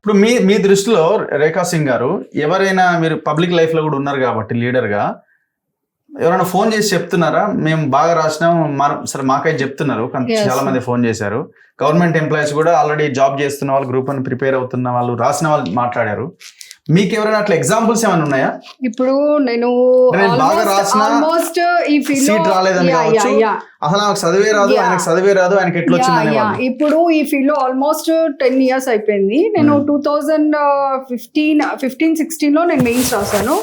ఇప్పుడు మీ మీ దృష్టిలో రేఖా సింగ్ గారు, ఎవరైనా మీరు పబ్లిక్ లైఫ్ లో కూడా ఉన్నారు కాబట్టి లీడర్ గా, ఎవరైనా ఫోన్ చేసి చెప్తున్నారా మేము బాగా రాసినాం సరే మాకైతే చెప్తున్నారు, కానీ చాలా మంది ఫోన్ చేశారు. గవర్నమెంట్ ఎంప్లాయీస్ కూడా ఆల్రెడీ జాబ్ చేస్తున్న వాళ్ళు, గ్రూప్ అని ప్రిపేర్ అవుతున్న వాళ్ళు, రాసిన వాళ్ళు మాట్లాడారు. మీకు ఎవరైనా అట్లా ఎగ్జాంపుల్స్ ఏమైనా ఉన్నాయా? ఇప్పుడు నేను బాగా రాసిన సీట్ రాలేదని కావచ్చు, అసలు నాకు చదివే రాదు, ఆయనకు చదివే రాదు, ఆయనకి ఎట్లా వచ్చింది. ఇప్పుడు ఈ ఫీల్డ్ లో ఆల్మోస్ట్ 10 years అయిపోయింది. నేను 2015-16 లో నేను మెయిన్స్ రాశాను.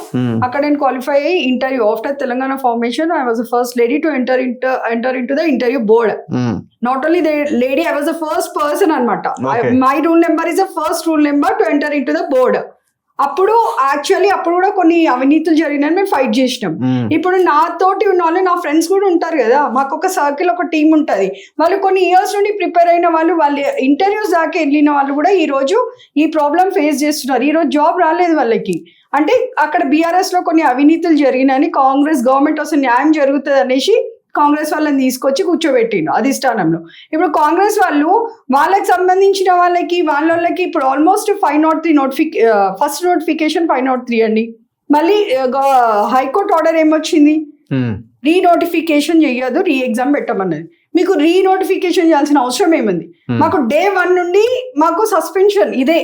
అక్కడ నేను క్వాలిఫై అయ్యి interview after Telangana formation I was the first lady to enter into the interview board. Not only the lady, I was the first person అనమాట. My rule number is the first rule number to enter into the board. అప్పుడు కూడా కొన్ని అవినీతులు జరిగినాయని మేము fight చేసినాం. ఇప్పుడు నాతోటి ఉన్న వాళ్ళు, నా ఫ్రెండ్స్ కూడా ఉంటారు కదా, మాకు ఒక సర్కిల్, ఒక టీం ఉంటుంది. వాళ్ళు కొన్ని ఇయర్స్ నుండి ప్రిపేర్ అయిన వాళ్ళు ఇంటర్వ్యూస్ దాకా వెళ్ళిన వాళ్ళు కూడా ఈ రోజు ఈ ప్రాబ్లం ఫేస్ చేస్తున్నారు. ఈ రోజు జాబ్ రాలేదు వాళ్ళకి. అంటే అక్కడ బీఆర్ఎస్ లో కొన్ని అవినీతులు జరిగినాయని, కాంగ్రెస్ గవర్నమెంట్ వస్తే న్యాయం జరుగుతుంది అనేసి కాంగ్రెస్ వాళ్ళని తీసుకొచ్చి కూర్చోబెట్టిండు అధిష్టానంలో. ఇప్పుడు కాంగ్రెస్ వాళ్ళకి సంబంధించిన వాళ్ళకి ఇప్పుడు ఆల్మోస్ట్ 503 ఫస్ట్ నోటిఫికేషన్ 503 అండి. మళ్ళీ హైకోర్టు ఆర్డర్ ఏమొచ్చింది, రీనోటిఫికేషన్ చెయ్యదు, రీ ఎగ్జామ్ పెట్టమన్నది. మీకు రీనోటిఫికేషన్ చేయాల్సిన అవసరం ఏముంది? మాకు day 1 నుండి మాకు సస్పెన్షన్ ఇదే.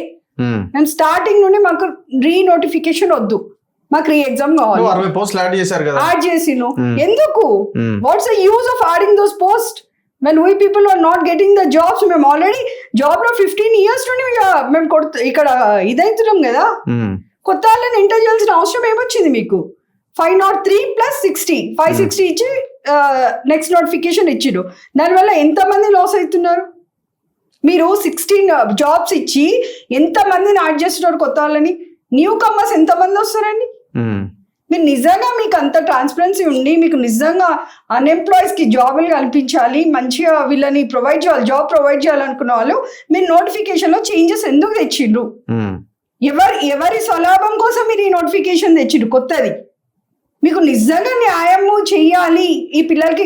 నేను స్టార్టింగ్ నుండి మాకు రీనోటిఫికేషన్ వద్దు, మాకు రీ ఎగ్జామ్ కావాలి. యాడ్ చేసిను ఎందుకు? What's the use of adding those post when we people are not getting the jobs? మేము ఆల్రెడీ జాబ్ లో 15 years నుండి మేము ఇక్కడ ఇదైతున్నాం కదా. కొత్త వాళ్ళని ఎంటర్ చేయాల్సిన అవసరం ఏమొచ్చింది మీకు? 503 + 60 560 ఇచ్చి నెక్స్ట్ నోటిఫికేషన్ ఇచ్చిడు. దానివల్ల ఎంతమంది లాస్ అవుతున్నారు? మీరు 16 జాబ్స్ ఇచ్చి ఎంతమందిని యాడ్ చేస్తున్నారు కొత్త వాళ్ళని? న్యూ కమర్స్ ఎంతమంది వస్తారండి? మీరు నిజంగా మీకు అంత ట్రాన్స్పరెన్సీ ఉండి, మీకు నిజంగా అన్ఎంప్లాయీస్ కి జాబులు కల్పించాలి, మంచిగా వీళ్ళని ప్రొవైడ్ చేయాలి, జాబ్ ప్రొవైడ్ చేయాలనుకున్న వాళ్ళు మీరు నోటిఫికేషన్ లో చేంజెస్ ఎందుకు తెచ్చిండ్రు? ఎవరి స్వలాభం కోసం మీరు ఈ నోటిఫికేషన్ తెచ్చిండ్రు కొత్తది? మీకు నిజంగా న్యాయము చెయ్యాలి, ఈ పిల్లలకి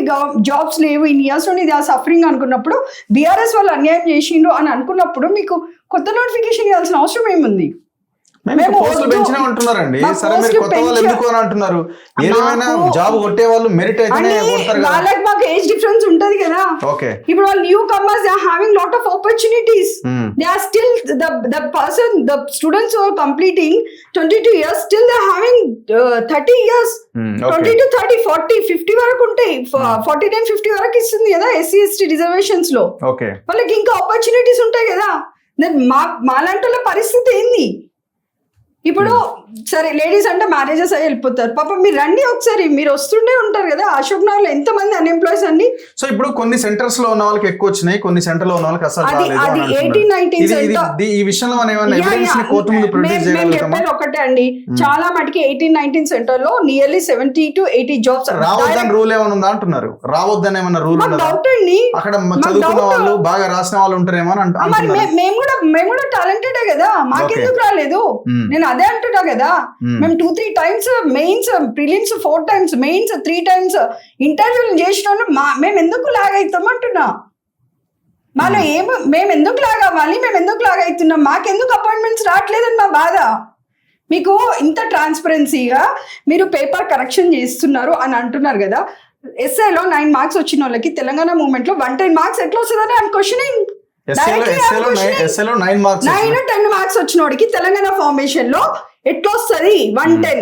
జాబ్స్ లేవు, ఈ ఇయర్స్ నుండి దే ఆర్ సఫరింగ్ అనుకున్నప్పుడు, బీఆర్ఎస్ వాళ్ళు అన్యాయం చేసిండ్రు అని అనుకున్నప్పుడు మీకు కొత్త నోటిఫికేషన్ ఇవ్వాల్సిన అవసరం ఏముంది? అంటున్నారండి. సరే మీరు కొత్త వాళ్ళు ఎందుకు అని అంటున్నారు? ఏదేమైనా జాబ్ కొట్టే వాళ్ళు మెరిట్ అయితేనే కొడతారు కదా. వాళ్ళకి మాకు ఏజ్ డిఫరెన్స్ ఉంటది కదా. ఇప్పుడు వాళ్ళు newcomers, they are having lot of opportunities. They are still the students who are completing 22 years still they are having 30 years. 20 to 30 40 50 వరకు ఉంటాయి. 49 50 వరకు ఇస్తుంది కదా SC ST రిజర్వేషన్స్ లో. వాళ్ళకి ఇంకా ఆపర్చునిటీస్ ఉంటాయి కదా. మాలాంటి వాళ్ళ పరిస్థితి ఏంది? ఇప్పుడు సరే లేడీస్ అంటే మ్యారేజెస్ అయ్యి వెళ్ళిపోతారు. పాప మీరు రండి ఒకసారి, మీరు వస్తుండే ఉంటారు కదా. అశోక్ నగర్ లో ఎంత మంది అన్ఎంప్లాయ్స్ అండి. సో ఇప్పుడు కొన్ని సెంటర్స్ లో ఉన్న వాళ్ళకి ఎక్కువ వచ్చినాయి, కొన్ని సెంటర్ లో ఉన్న వాళ్ళకి అసలు రాలేదు. 18-19 ఈ విషయంలో మనం ఏమైనా ఎవిడెన్స్ ని కోర్టు ముందు ప్రొడ్యూస్ చేయగలుగుతామా? ఒకటే అండి, చాలా మటుకి 18-19 సెంటర్ లో నియర్లీ 70 to 80 జాబ్స్. రావద్దని రూల్ ఏమైనా ఉందా అంటున్నారు? రావద్దని ఏమన్నా రూల్ ఉందా? డౌట్ అండి. అక్కడ చదువుకున్న వాళ్ళు, బాగా రాసిన వాళ్ళు ఉంటారేమో అని అంటున్నారు. మేము కూడా టాలెంటెడే కదా, మాకెందుకు రాలేదు? నేను అదే అంటున్నా కదా. మేము 2-3 times mains, prelims 4 times, mains 3 times ఇంటర్వ్యూలు చేసిన మేము ఎందుకు లాగ్ అవుతాం అంటున్నా. మనం మేము ఎందుకు లాగ్ అవ్వాలి? మేము ఎందుకు లాగ్ అవుతున్నాం? మాకెందుకు అపాయింట్మెంట్స్ రావట్లేదని మా బాధ. మీకు ఇంత ట్రాన్స్పరెన్సీగా మీరు పేపర్ కరెక్షన్ చేస్తున్నారు అని అంటున్నారు కదా. ఎస్ఐలో 9 marks వచ్చిన వాళ్ళకి తెలంగాణ మూవ్మెంట్ లో 110 marks ఎట్లా వస్తుందని ఐఎమ్ క్వశ్చనింగ్. 9-10 marks వచ్చిన వాడికి తెలంగాణ ఫార్మేషన్ లో ఎట్లా వస్తుంది 110?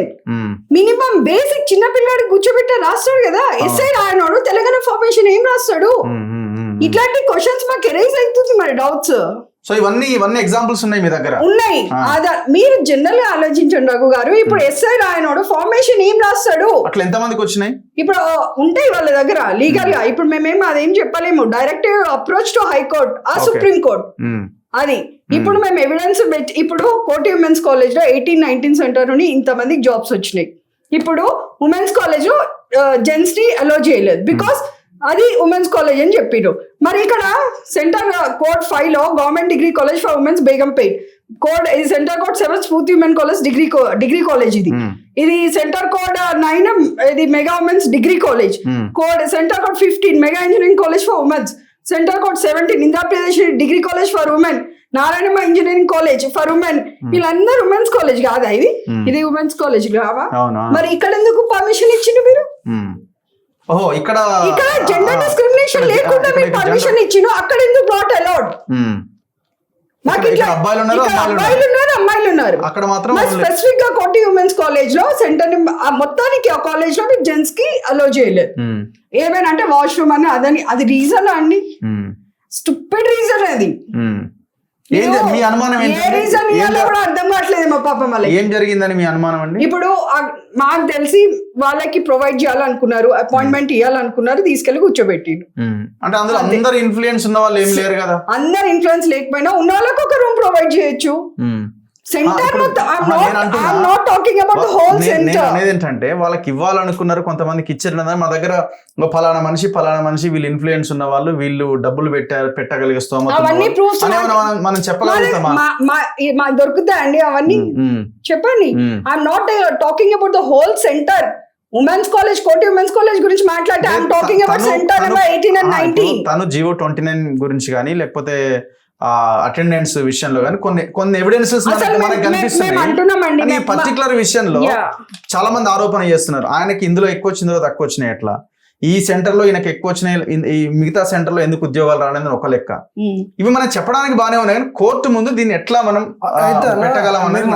మినిమం బేసిక్ చిన్న పిల్లడికి కూర్చోబెట్టే రాస్తాడు కదా. ఎస్ఐ రాయనోడు తెలంగాణ ఫార్మేషన్ ఏం రాస్తాడు? ఇట్లాంటి క్వశ్చన్స్ మాకు ఎరైజ్ అవుతుంది మరి డౌట్స్. సో ఇవన్నీ ఎగ్జాంపుల్స్ ఉన్నాయి మీ దగ్గర? ఉన్నాయి. మీరు జనరల్ గా ఆలోచించండి రఘు గారు. ఇప్పుడు ఎస్ఐ రాయనోడు ఫార్మేషన్ ఏం రాస్తాడు? అట్లా ఎంత మందికి వచ్చినాయి? ఇప్పుడు ఉంటాయి వాళ్ళ దగ్గర లీగల్ గా. ఇప్పుడు మేమేం అదేం చెప్పలేము. డైరెక్ట్ అప్రోచ్ టు హైకోర్ట్ ఆ సుప్రీం కోర్ట్ అది. ఇప్పుడు మేము ఎవిడెన్స్ పెట్టి, ఇప్పుడు కోటి ఉమెన్స్ కాలేజ్ లో 18-19 సెంటర్ నుండి ఇంతమందికి జాబ్స్ వచ్చినాయి. ఇప్పుడు ఉమెన్స్ కాలేజ్ లో జెంట్స్ ని అలో చేయలేదు బికాస్ అది ఉమెన్స్ కాలేజ్ అని చెప్పారు. మరి ఇక్కడ సెంటర్ కోడ్ 5 లో government degree college for women's Begumpet code, ఇది centre code 7 Spoorthi women college degree college. ఇది సెంటర్ కోడ్ 9 ఇది mega women's degree college. Code centre code 15 mega engineering college for women's. Centre code 17 Indrapradesh degree college for women. Narayana engineering college for women, వీళ్ళందరూ women's college కాదా ఇది? ఇది women's college కావా? అవునా? మరి ఇక్కడ ఎందుకు పర్మిషన్ ఇచ్చిండు మీరు? ఓహో, ఇక్కడ జెండర్ డిస్క్రిమినేషన్ లేకుండా మీరు పర్మిషన్ ఇచ్చిండు, అక్కడ ఎందుకు నాట్ అలౌడ్? మాకు ఇట్లా అబ్బాయిలు ఉన్నారు అమ్మాయిలు ఉన్నారు, అక్కడ మాత్రం స్పెసిఫిక్ గా కోటి ఉమెన్స్ కాలేజ్ లో సెంటర్ మొత్తానికి ఆ కాలేజ్ లో మీరు జెంట్స్ కి అలో చేయలేదు. ఏమైనా అంటే వాష్రూమ్ అని అదని, అది రీజన్ అండి, స్టూపిడ్ రీజన్ అది. మీ అనుమానం అర్థం కావట్లేదు మా పాపం వాళ్ళకి ఏం జరిగిందని మీ అనుమానం అండి? ఇప్పుడు మాకు తెలిసి వాళ్ళకి ప్రొవైడ్ చేయాలనుకున్నారు, అపాయింట్మెంట్ ఇవ్వాలనుకున్నారు, తీసుకెళ్లి కూర్చోబెట్టిండు. అంటే అందులో అందరు ఇన్ఫ్లుయెన్స్ ఉన్న వాళ్ళు ఏం లేరు కదా? అందరు ఇన్ఫ్లుయెన్స్ లేకపోయినా ఉన్న వాళ్ళకి ఒక రూమ్ ప్రొవైడ్ చేయొచ్చు. సెంటర్ అనేది ఏంటంటే వాళ్ళకి ఇవ్వాలనుకున్నారు, కొంతమందికి ఇచ్చారు. మా దగ్గర ఫలానా మనిషి వీళ్ళు ఇన్ఫ్లుయెన్స్ ఉన్న వాళ్ళు, వీళ్ళు డబ్బులు పెట్టగలిగే స్తోమత మనం చెప్పగలుగుతామా? మాకు దొరుకుతాయి అండి అవన్నీ? చెప్పండి. I'm not talking about the whole centre. Women's college, కోటి ఉమెన్స్ కాలేజ్ గురించి మాట్లాడితే I'm talking about centre number 18 and 19. తను జీవో 29 గురించి కానీ లేకపోతే అటెండెన్స్ విషయంలో కానీ కొన్ని ఎవిడెన్సెస్ మనకు కనిపిస్తున్నాయి. పర్టికులర్ విషయంలో చాలా మంది ఆరోపణ చేస్తున్నారు, ఆయనకి ఇందులో ఎక్కువ వచ్చిందో తక్కువ వచ్చినాయి, ఎట్లా ఈ సెంటర్ లో ఈయనకి ఎక్కువ వచ్చినాయి, ఈ మిగతా సెంటర్ లో ఎందుకు ఉద్యోగాలు రావడం ఒక లెక్క. ఇవి మనం చెప్పడానికి బాగానే ఉన్నాయి, కానీ కోర్టు ముందు దీన్ని ఎట్లా మనం పెట్టగలం అనేది.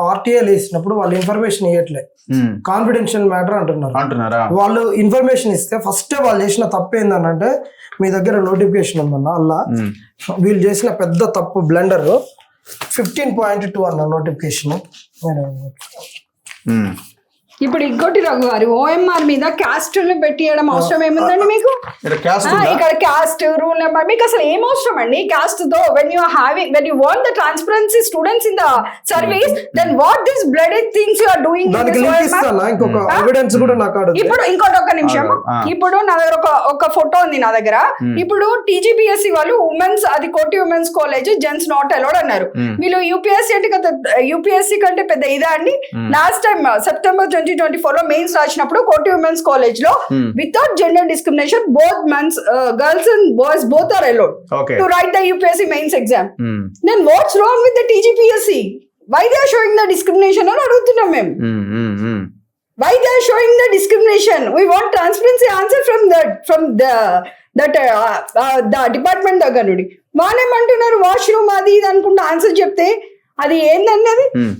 ఆర్టీఐ వేసినప్పుడు వాళ్ళు ఇన్ఫర్మేషన్ ఇవ్వట్లేదు, కాన్ఫిడెన్షియల్ మ్యాటర్ అంటున్నారా? వాళ్ళు ఇన్ఫర్మేషన్ ఇస్తే ఫస్ట్ వాళ్ళు చేసిన తప్పు ఏంటంటే, మీ దగ్గర నోటిఫికేషన్ ఉందన్న అలా వీళ్ళు చేసిన పెద్ద తప్పు బ్లండర్ 15.2 అన్న నోటిఫికేషన్. ఇప్పుడు ఇంకోటి రఘు గారు, ఓఎంఆర్ మీద క్యాస్ట్ పెట్టియడం అవసరం ఏముందండి మీకు? ఇక్కడ క్యాస్ట్ రూల్ నెంబర్ మీకు అసలు ఏం అవసరం అండి? క్యాస్ట్ తో when you want the transparency students in the service, then what this bloody things you are doing in this OMR? ఇంకొక ఎవిడెన్స్ కూడా నాకు అడగదు. ఇప్పుడు ఇంకోటి ఒక నిమిషం, ఇప్పుడు నా దగ్గర ఒక ఫోటో ఉంది నా దగ్గర. ఇప్పుడు TGPSC వాళ్ళు ఉమెన్స్, అది కోటి women's college, gents not allowed అన్నారు. వీళ్ళు యూపీఎస్సీ కంటే పెద్ద ఇదా అండి? లాస్ట్ టైం September 2024 లో మెయిన్స్ రాసినప్పుడు కోటి ఉమెన్స్ కాలేజ్ లో without gender discrimination both men's, girls and boys both are allowed to write the UPSC mains exam. Then what's wrong with the TGPSC? Why they are showing the discrimination అని అడుగుతున్నాం మేము. Why they are showing the discrimination? We want transparency answer from the department దగ్గర నుండి. వాళ్ళేమంటున్నారు washroom అది ఇది అనుకుంటూ answer చెప్తే అది ఏందండి అది?